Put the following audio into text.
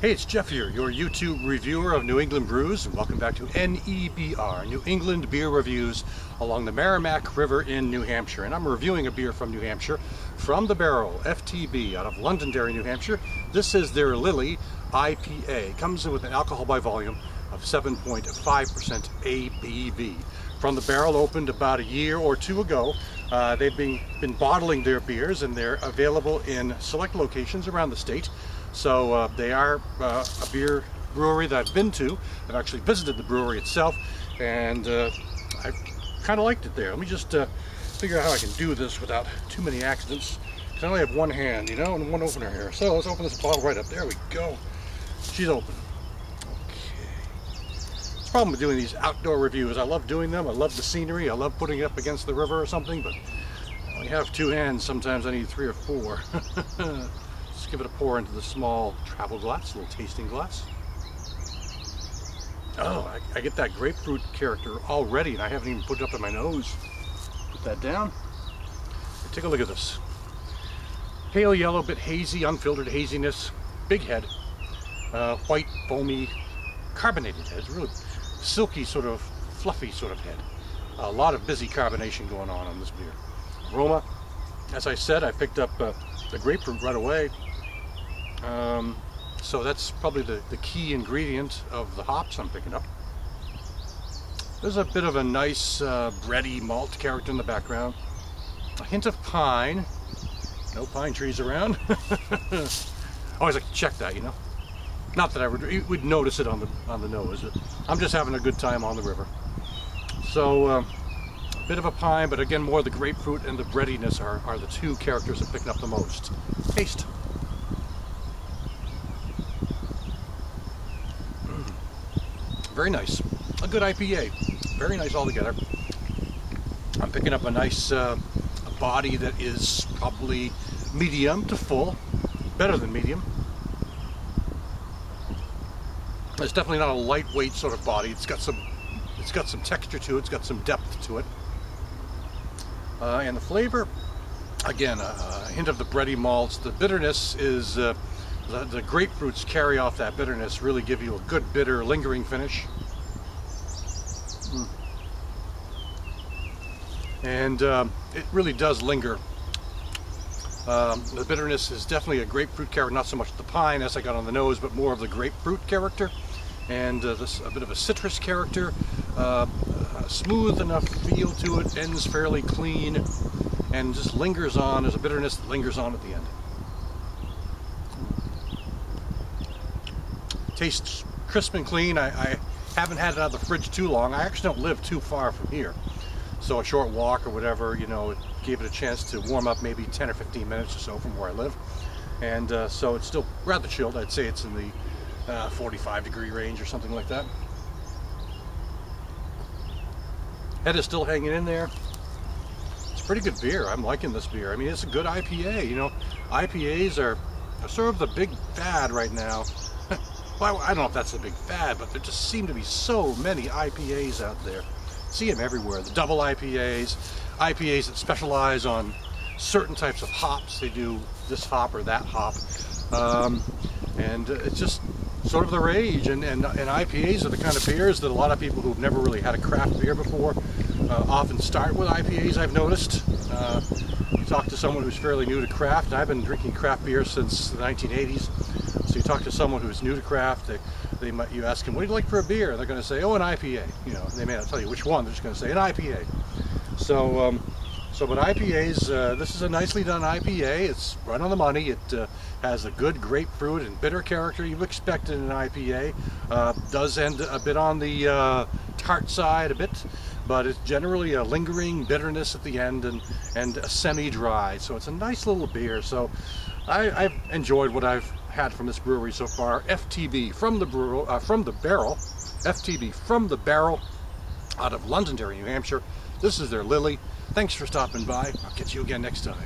Hey, it's Jeff here, your YouTube reviewer of New England brews, and welcome back to NEBR, New England Beer Reviews along the Merrimack River in New Hampshire. And I'm reviewing a beer from New Hampshire, from the barrel, FTB, out of Londonderry, New Hampshire. This is their Lily IPA. It comes in with an alcohol by volume of 7.5% ABV. From the barrel, opened about a year or two ago. They've been bottling their beers, and they're available in select locations around the state. So they are a beer brewery that I've been to. I've actually visited the brewery itself, and I kind of liked it there. Let me just figure out how I can do this without too many accidents, because I only have one hand, you know, and one opener here. So let's open this bottle right up. There we go. She's open. Okay. It's the problem with doing these outdoor reviews. I love doing them. I love the scenery. I love putting it up against the river or something, but I only have two hands. Sometimes I need three or four. Let's give it a pour into the small travel glass, a little tasting glass. Oh, I get that grapefruit character already, and I haven't even put it up in my nose. Put that down. Take a look at this. Pale yellow, bit hazy, unfiltered haziness. Big head. White, foamy, carbonated head. It's really silky, sort of fluffy sort of head. A lot of busy carbonation going on this beer. Aroma, as I said, I picked up the grapefruit right away. So that's probably the key ingredient of the hops I'm picking up. There's a bit of a nice bready malt character in the background. A hint of pine. No pine trees around. Always like to check that, you know. Not that I would notice it on the nose. I'm just having a good time on the river. So a bit of a pine, but again, more the grapefruit and the breadiness are the two characters I'm picking up the most. Taste. Very nice. A good IPA. Very nice altogether. I'm picking up a nice a body that is probably medium to full. Better than medium. It's definitely not a lightweight sort of body. It's got some texture to it. It's got some depth to it. And the flavor, again, a hint of the bready malts. The bitterness is the grapefruits carry off that bitterness, really give you a good bitter lingering finish. And it really does linger. The bitterness is definitely a grapefruit character, not so much the pine as I got on the nose, but more of the grapefruit character. And this a bit of a citrus character. Smooth enough feel to it, ends fairly clean, and just lingers on. There's a bitterness that lingers on at the end. Tastes crisp and clean. I haven't had it out of the fridge too long. I actually don't live too far from here, so a short walk or whatever, you know, it gave it a chance to warm up, maybe 10 or 15 minutes or so from where I live. And so it's still rather chilled. I'd say it's in the 45-degree range or something like that. Head is still hanging in there. It's a pretty good beer. I'm liking this beer. I mean, it's a good IPA. You know, IPAs are sort of the big fad right now. Well, I don't know if that's the big fad, but there just seem to be so many IPAs out there. See them everywhere. The double IPAs, IPAs that specialize on certain types of hops. They do this hop or that hop. And it's just sort of the rage. And IPAs are the kind of beers that a lot of people who've never really had a craft beer before often start with IPAs, I've noticed. You talk to someone who's fairly new to craft, and I've been drinking craft beer since the 1980s. So you talk to someone who's new to craft, you ask them, what do you like for a beer? And they're going to say, oh, an IPA. You know, they may not tell you which one, they're just going to say an IPA. So, but IPAs, this is a nicely done IPA. It's right on the money. It has a good grapefruit and bitter character you expect in an IPA. Does end a bit on the tart side a bit, but it's generally a lingering bitterness at the end and a semi-dry. So it's a nice little beer. So I've enjoyed what I've had from this brewery so far. FTB from the barrel. FTB from the barrel out of Londonderry, New Hampshire. This is their Lily. Thanks for stopping by. I'll catch you again next time.